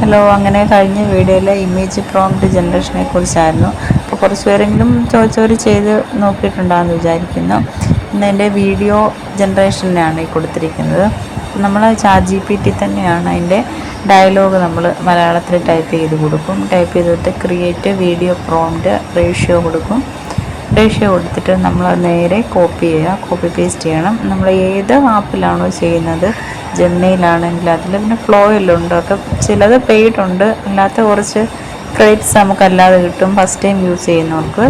Hello, അങ്ങനെ കഴിഞ്ഞ വീഡിയോയിലെ ഇമേജ് പ്രോംപ്റ്റ് ജനറേഷനെ കുറിച്ചായിരുന്നു. അപ്പോൾ കുറച്ച് പേരെങ്കിലും ചോദിച്ചവർ ചെയ്ത് നോക്കിയിട്ടുണ്ടാകുമെന്ന് വിചാരിക്കുന്നു. ഇന്ന് എൻ്റെ വീഡിയോ ജനറേഷനാണ് ഈ കൊടുത്തിരിക്കുന്നത്. നമ്മൾ ChatGPT തന്നെയാണ് അതിൻ്റെ ഡയലോഗ് നമ്മൾ മലയാളത്തിൽ ടൈപ്പ് ചെയ്ത് കൊടുക്കും. ടൈപ്പ് ചെയ്തിട്ട് ക്രിയേറ്റ് വീഡിയോ പ്രോംപ്റ്റ് റേഷ്യോ കൊടുക്കും. റേഷ്യോ കൊടുത്തിട്ട് നമ്മൾ നേരെ കോപ്പി പേസ്റ്റ് ചെയ്യണം. നമ്മൾ ഏത് ആപ്പിലാണോ ചെയ്യുന്നത്, ജെമിനിയിലാണെങ്കിൽ അതിൽ പിന്നെ ഫ്ലോയിലുണ്ട്. ഒക്കെ ചിലത് പെയ്ഡ് ഉണ്ട്, അല്ലാത്ത കുറച്ച് ക്രെഡിറ്റ്സ് നമുക്കല്ലാതെ കിട്ടും. ഫസ്റ്റ് ടൈം യൂസ് ചെയ്യുന്നവർക്ക്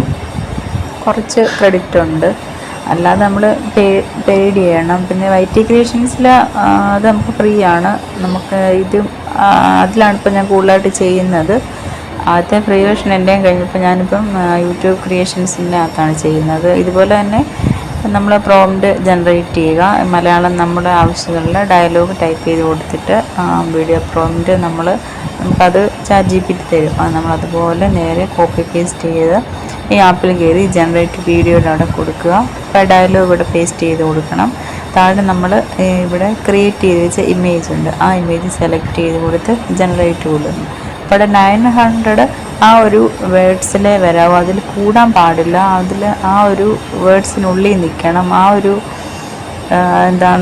കുറച്ച് ക്രെഡിറ്റ് ഉണ്ട്, അല്ലാതെ നമ്മൾ പെയ്ഡ് ചെയ്യണം. പിന്നെ YT ക്രിയേഷൻസിൽ അത് നമുക്ക് ഫ്രീ ആണ്. നമുക്ക് ഇത് അതിലാണ് ഇപ്പോൾ ഞാൻ കൂടുതലായിട്ട് ചെയ്യുന്നത്. ആദ്യത്തെ ഫ്രീ വേർഷൻ എൻ്റെയും കഴിഞ്ഞപ്പോൾ ഞാനിപ്പം യൂട്യൂബ് ക്രിയേഷൻസിൻ്റെ അകത്താണ് ചെയ്യുന്നത്. ഇതുപോലെ തന്നെ നമ്മൾ പ്രോംപ്റ്റ് ജനറേറ്റ് ചെയ്യുക. മലയാളം നമ്മുടെ ആവശ്യങ്ങളിൽ ഡയലോഗ് ടൈപ്പ് ചെയ്ത് കൊടുത്തിട്ട് വീഡിയോ പ്രോംപ്റ്റ് നമുക്കത് ChatGPT തരും. അത് നമ്മളതുപോലെ നേരെ കോപ്പി പേസ്റ്റ് ചെയ്ത് ഈ ആപ്പിൽ കയറി ജനറേറ്റ് വീഡിയോയുടെ അവിടെ കൊടുക്കുക. അപ്പോൾ ഡയലോഗ് ഇവിടെ പേസ്റ്റ് ചെയ്ത് കൊടുക്കണം. താഴെ നമ്മൾ ഇവിടെ ക്രിയേറ്റ് ചെയ്ത് വെച്ച ഇമേജ് ഉണ്ട്, ആ ഇമേജ് സെലക്ട് ചെയ്ത് കൊടുത്ത് ജനറേറ്റ് കൊടുക്കുന്നു. അപ്പോൾ 900 ആ ഒരു വേർഡ്സിലേ വരാവൂ, അതിൽ കൂടാൻ പാടില്ല. അതിൽ ആ ഒരു വേർഡ്സിനുള്ളിൽ നിൽക്കണം. ആ ഒരു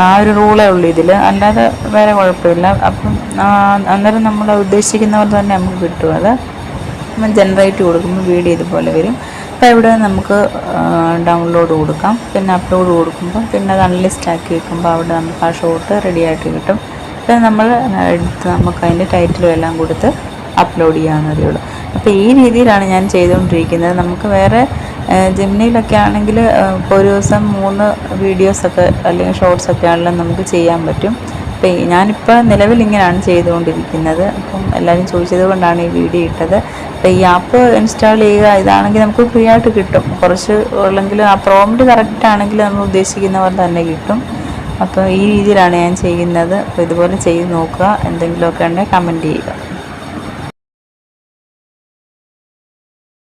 ആ ഒരു റൂളേ ഉള്ളൂ ഇതിൽ, അല്ലാതെ വേറെ കുഴപ്പമില്ല. അപ്പം അന്നേരം നമ്മൾ ഉദ്ദേശിക്കുന്ന പോലെ തന്നെ നമുക്ക് കിട്ടും. അത് നമ്മൾ ജനറേറ്റ് കൊടുക്കുമ്പോൾ വീഡിയോ ഇതുപോലെ വരും. അപ്പോൾ ഇവിടെ നമുക്ക് ഡൗൺലോഡ് കൊടുക്കാം. പിന്നെ അപ്ലോഡ് കൊടുക്കുമ്പോൾ പിന്നെ അത് അൺലിസ്റ്റ് ആക്കി വെക്കുമ്പോൾ അവിടെ നമുക്ക് ആ ഷോട്ട് റെഡി ആയിട്ട് കിട്ടും. പിന്നെ നമ്മൾ എടുത്ത് നമുക്ക് അതിൻ്റെ ടൈറ്റിലും എല്ലാം കൊടുത്ത് അപ്ലോഡ് ചെയ്യാവുന്നതേ ഉള്ളൂ. അപ്പോൾ ഈ രീതിയിലാണ് ഞാൻ ചെയ്തുകൊണ്ടിരിക്കുന്നത്. നമുക്ക് വേറെ ജെമിനിയിലൊക്കെ ആണെങ്കിൽ ഇപ്പോൾ ഒരു ദിവസം 3 വീഡിയോസൊക്കെ അല്ലെങ്കിൽ ഷോർട്സൊക്കെ ആണെങ്കിലും നമുക്ക് ചെയ്യാൻ പറ്റും. അപ്പോൾ ഞാനിപ്പോൾ നിലവിൽ ഇങ്ങനെയാണ് ചെയ്തുകൊണ്ടിരിക്കുന്നത്. അപ്പം എല്ലാവരും ചോദിച്ചത് കൊണ്ടാണ് ഈ വീഡിയോ ഇട്ടത്. അപ്പോൾ ഈ ആപ്പ് ഇൻസ്റ്റാൾ ചെയ്യുക, ഇതാണെങ്കിൽ നമുക്ക് ഫ്രീ ആയിട്ട് കിട്ടും. കുറച്ച് ഉള്ളെങ്കിൽ ആ പ്രോംപ്റ്റ് കറക്റ്റ് ആണെങ്കിൽ നമ്മൾ ഉദ്ദേശിക്കുന്ന പോലെ തന്നെ കിട്ടും. അപ്പോൾ ഈ രീതിയിലാണ് ഞാൻ ചെയ്യുന്നത്. അപ്പോൾ ഇതുപോലെ ചെയ്ത് നോക്കുക. എന്തെങ്കിലുമൊക്കെ ഉണ്ടെങ്കിൽ കമൻറ്റ് ചെയ്യുക.